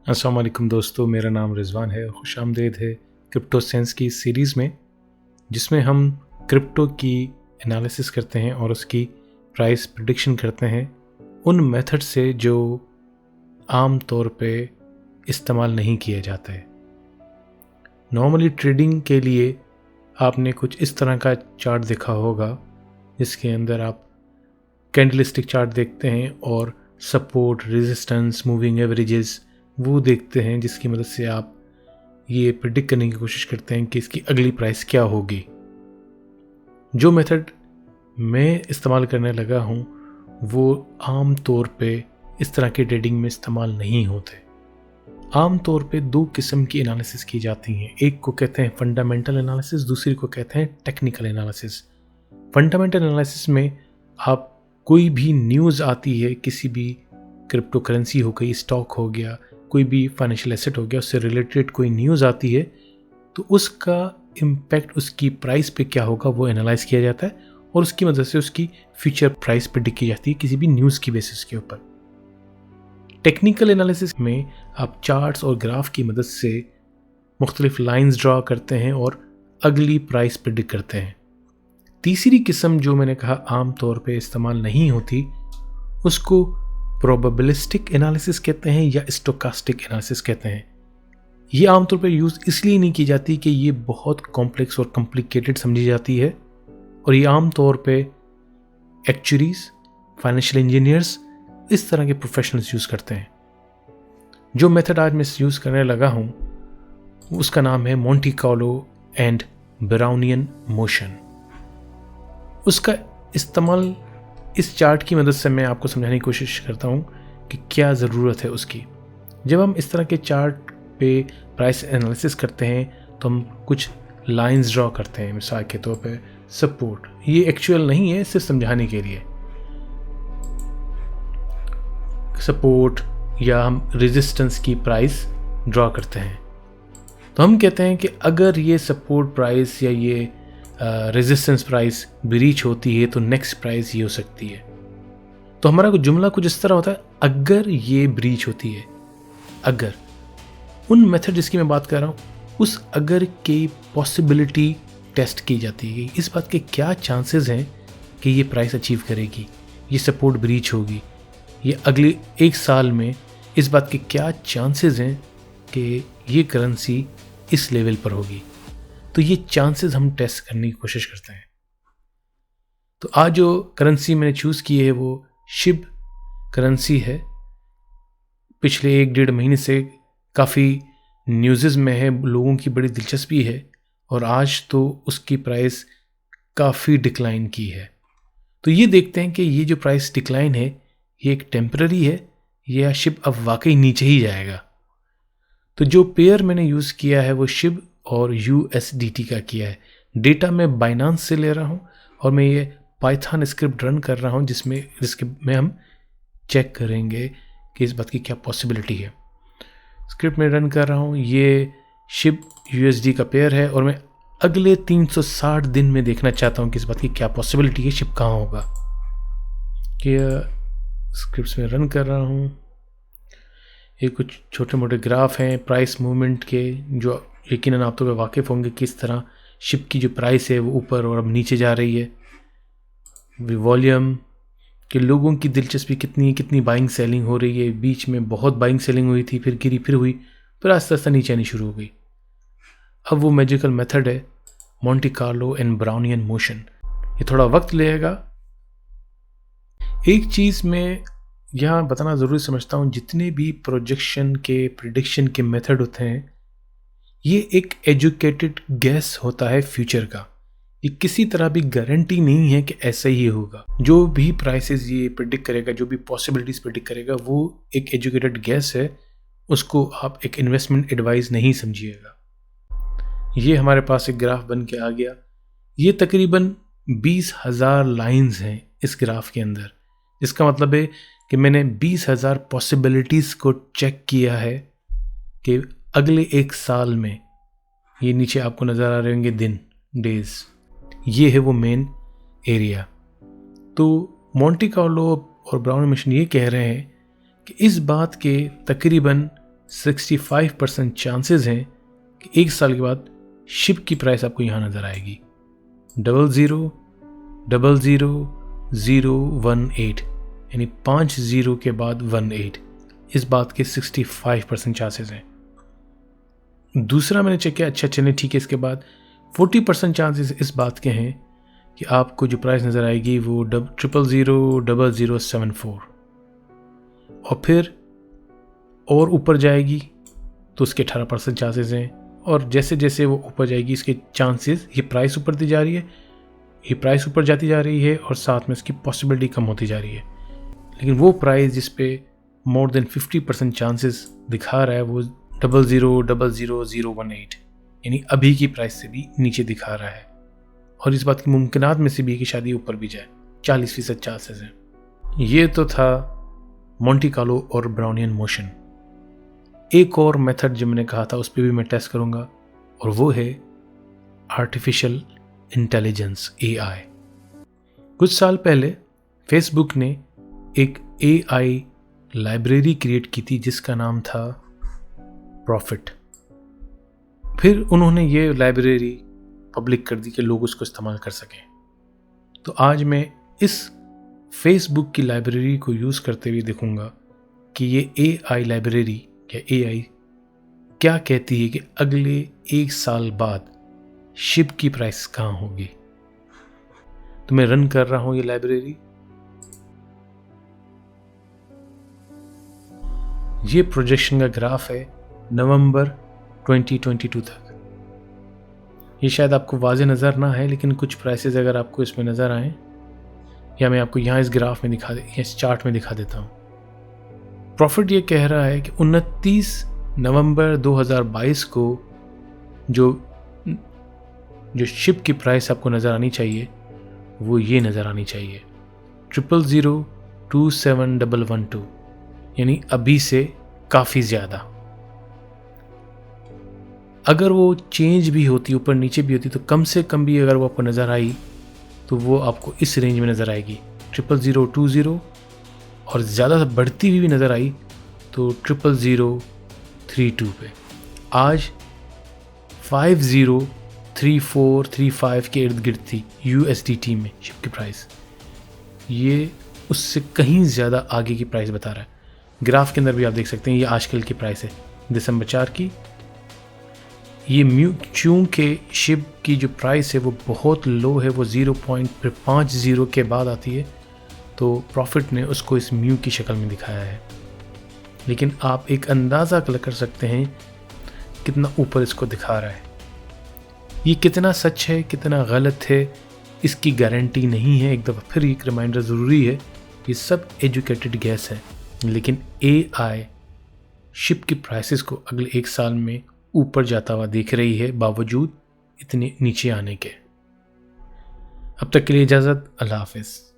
अस्सलाम वालेकुम दोस्तों, मेरा नाम रिजवान है। खुश आमदीद है क्रिप्टो सेंस की सीरीज़ में, जिसमें हम क्रिप्टो की एनालिसिस करते हैं और उसकी प्राइस प्रिडिक्शन करते हैं उन मेथड से जो आम तौर पे इस्तेमाल नहीं किए जाते। नॉर्मली ट्रेडिंग के लिए आपने कुछ इस तरह का चार्ट देखा होगा, जिसके अंदर आप कैंडलस्टिक चार्ट देखते हैं और सपोर्ट, रेजिस्टेंस, मूविंग एवरेजेस वो देखते हैं, जिसकी मदद से आप ये प्रिडिक्ट करने की कोशिश करते हैं कि इसकी अगली प्राइस क्या होगी। जो मेथड मैं इस्तेमाल करने लगा हूँ वो आम तौर पे इस तरह के ट्रेडिंग में इस्तेमाल नहीं होते। आम तौर पे दो किस्म की एनालिसिस की जाती हैं। एक को कहते हैं फंडामेंटल एनालिसिस, दूसरी को कहते हैं टेक्निकल एनालिसिस। फंडामेंटल एनालिसिस में आप कोई भी न्यूज़ आती है, किसी भी क्रिप्टो करेंसी हो गई, स्टॉक हो गया, कोई भी फाइनेंशियल एसेट हो गया, उससे रिलेटेड कोई न्यूज़ आती है तो उसका इम्पैक्ट उसकी प्राइस पे क्या होगा वो एनालाइज किया जाता है और उसकी मदद से उसकी फ्यूचर प्राइस प्रेडिक्ट की जाती है किसी भी न्यूज़ की बेसिस के ऊपर। टेक्निकल एनालिसिस में आप चार्ट्स और ग्राफ की मदद से मुख्तलिफ लाइंस ड्रा करते हैं और अगली प्राइस प्रेडिक्ट करते हैं। तीसरी किस्म जो मैंने कहा आम तौर पे इस्तेमाल नहीं होती, उसको प्रोबेबिलिस्टिक एनालिसिस कहते हैं या स्टोकास्टिक एनालिसिस कहते हैं। ये आमतौर पर यूज़ इसलिए नहीं की जाती कि ये बहुत कॉम्प्लेक्स और कॉम्प्लिकेटेड समझी जाती है, और ये आम तौर पे एक्चुअरीज, फाइनेंशियल इंजीनियर्स, इस तरह के प्रोफेशनल्स यूज़ करते हैं। जो मेथड आज मैं यूज़ करने लगा हूँ उसका नाम है Monte Carlo and Brownian motion. उसका इस्तेमाल इस चार्ट की मदद से मैं आपको समझाने की कोशिश करता हूँ कि क्या ज़रूरत है उसकी। जब हम इस तरह के चार्ट पे प्राइस एनालिसिस करते हैं तो हम कुछ लाइंस ड्रॉ करते हैं। मिसाल के तौर पे सपोर्ट, ये एक्चुअल नहीं है, सिर्फ समझाने के लिए। सपोर्ट या हम रेजिस्टेंस की प्राइस ड्रॉ करते हैं तो हम कहते हैं कि अगर ये सपोर्ट प्राइस या ये रेजिस्टेंस प्राइस ब्रीच होती है तो नेक्स्ट प्राइस ये हो सकती है। तो हमारा जुमला कुछ इस तरह होता है, अगर ये ब्रीच होती है। अगर उन मेथड जिसकी मैं बात कर रहा हूँ, उस अगर की पॉसिबिलिटी टेस्ट की जाती है, इस बात के क्या चांसेस हैं कि ये प्राइस अचीव करेगी, ये सपोर्ट ब्रीच होगी, ये अगले एक साल में इस बात के क्या चांसेस हैं कि ये करेंसी इस लेवल पर होगी। तो ये चांसेस हम टेस्ट करने की कोशिश करते हैं। तो आज जो करेंसी मैंने चूज़ की है वो शिब करेंसी है। पिछले 1-1.5 महीने से काफ़ी न्यूज़ में है, लोगों की बड़ी दिलचस्पी है और आज तो उसकी प्राइस काफ़ी डिक्लाइन की है। तो ये देखते हैं कि ये जो प्राइस डिक्लाइन है ये एक टेम्पररी है या शिब अब वाकई नीचे ही जाएगा। तो जो पेयर मैंने यूज़ किया है वो शिब और USDT का किया है। डेटा मैं बाइनांस से ले रहा हूँ और मैं ये पाइथन स्क्रिप्ट रन कर रहा हूँ जिसके में हम चेक करेंगे कि इस बात की क्या पॉसिबिलिटी है। स्क्रिप्ट में रन कर रहा हूँ, ये शिब USD का पेयर है और मैं अगले 360 दिन में देखना चाहता हूँ कि इस बात की क्या पॉसिबिलिटी है, शिब कहाँ होगा। कि स्क्रिप्ट्स में रन कर रहा हूँ। ये कुछ छोटे मोटे ग्राफ हैं प्राइस मूवमेंट के, जो यकीनन आप तो वाकिफ़ होंगे किस तरह शिप की जो प्राइस है वो ऊपर और अब नीचे जा रही है। वॉल्यूम कि लोगों की दिलचस्पी कितनी बाइंग सेलिंग हो रही है। बीच में बहुत बाइंग सेलिंग हुई थी, फिर गिरी, फिर हुई, फिर आस्ते आस्ते नीचे आनी शुरू हो गई। अब वो मैजिकल मेथड है Monte Carlo and Brownian motion. ये थोड़ा वक्त लेगा। एक चीज़ मैं यहाँ बताना ज़रूरी समझता हूँ, जितने भी प्रोजेक्शन के प्रिडिक्शन के मेथड होते हैं ये एक एजुकेटेड गैस होता है फ्यूचर का। ये किसी तरह भी गारंटी नहीं है कि ऐसा ही होगा। जो भी प्राइसेस ये प्रेडिक्ट करेगा, जो भी पॉसिबिलिटीज़ प्रेडिक्ट करेगा, वो एक एजुकेटेड गैस है, उसको आप एक इन्वेस्टमेंट एडवाइस नहीं समझिएगा। ये हमारे पास एक ग्राफ बन के आ गया। ये तकरीबन 20,000 लाइंस हैं इस ग्राफ के अंदर, जिसका मतलब है कि मैंने 20,000 पॉसिबिलिटीज़ को चेक किया है कि अगले एक साल में, ये नीचे आपको नज़र आ रहे होंगे दिन, डेज, ये है वो मेन एरिया। तो मोंटी कार्लो और ब्राउन मोशन ये कह रहे हैं कि इस बात के तकरीबन 65% चांसेस हैं कि 1 साल के बाद शिप की प्राइस आपको यहाँ नज़र आएगी 00000018, यानी 5 0 के बाद 18। इस बात के 65% चांसेस हैं। दूसरा मैंने चेक किया, अच्छा चले ठीक है, इसके बाद 40% चांसेस इस बात के हैं कि आपको जो प्राइस नज़र आएगी वो 00000074, और फिर और ऊपर जाएगी तो उसके 18% चांसेस हैं। और जैसे जैसे वो ऊपर जाएगी इसके चांसेस, ये प्राइस ऊपर दी जा रही है, ये प्राइस ऊपर जाती जा रही है और साथ में इसकी पॉसिबिलिटी कम होती जा रही है। लेकिन वो प्राइस जिस पे मोर देन 50% चांसेस दिखा रहा है वो 00000018, यानी अभी की प्राइस से भी नीचे दिखा रहा है। और इस बात की मुमकिनात में से भी है कि शायद ऊपर भी जाए, 40% चांसेस हैं। ये तो था मोंटे कार्लो और ब्राउनियन मोशन। एक और मेथड जो मैंने कहा था उस पर भी मैं टेस्ट करूंगा, और वो है आर्टिफिशियल इंटेलिजेंस, AI। कुछ साल पहले फेसबुक ने एक AI लाइब्रेरी क्रिएट की थी जिसका नाम था प्रॉफिट। फिर उन्होंने ये लाइब्रेरी पब्लिक कर दी कि लोग उसको इस्तेमाल कर सकें। तो आज मैं इस फेसबुक की लाइब्रेरी को यूज़ करते हुए देखूंगा कि ये AI लाइब्रेरी या AI क्या कहती है कि अगले 1 साल बाद शिप की प्राइस कहाँ होगी। तो मैं रन कर रहा हूं ये लाइब्रेरी। ये प्रोजेक्शन का ग्राफ है नवंबर 2022 तक। ये शायद आपको वाज़े नज़र ना है, लेकिन कुछ प्राइसेस अगर आपको इसमें नज़र आए, या मैं आपको यहाँ इस ग्राफ में इस चार्ट में दिखा देता हूँ। प्रॉफिट ये कह रहा है कि 29 नवंबर 2022 को जो शिप की प्राइस आपको नज़र आनी चाहिए वो ये नज़र आनी चाहिए 00027112, यानी अभी से काफ़ी ज़्यादा। अगर वो चेंज भी होती, ऊपर नीचे भी होती, तो कम से कम भी अगर वो आपको नज़र आई तो वो आपको इस रेंज में नज़र आएगी 000020, और ज़्यादा बढ़ती हुई भी नज़र आई तो 000032 पे। आज 503435 के इर्द गिर्द थी USDT में शिप की प्राइस। ये उससे कहीं ज़्यादा आगे की प्राइस बता रहा है। ग्राफ के अंदर भी आप देख सकते हैं, ये आजकल की प्राइस है दिसंबर 4 की। ये चूँकि शिप की जो प्राइस है वो बहुत लो है, वो 0.50 के बाद आती है, तो प्रॉफिट ने उसको इस म्यू की शक्ल में दिखाया है। लेकिन आप एक अंदाज़ा कर सकते हैं कितना ऊपर इसको दिखा रहा है। ये कितना सच है कितना गलत है इसकी गारंटी नहीं है। एक दफ़ा फिर एक रिमाइंडर ज़रूरी है, ये सब एजुकेटेड गैस है, लेकिन AI शिप की प्राइसेस को अगले 1 साल में ऊपर जाता हुआ देख रही है बावजूद इतने नीचे आने के। अब तक के लिए इजाज़त, अल्लाह हाफ़िज़।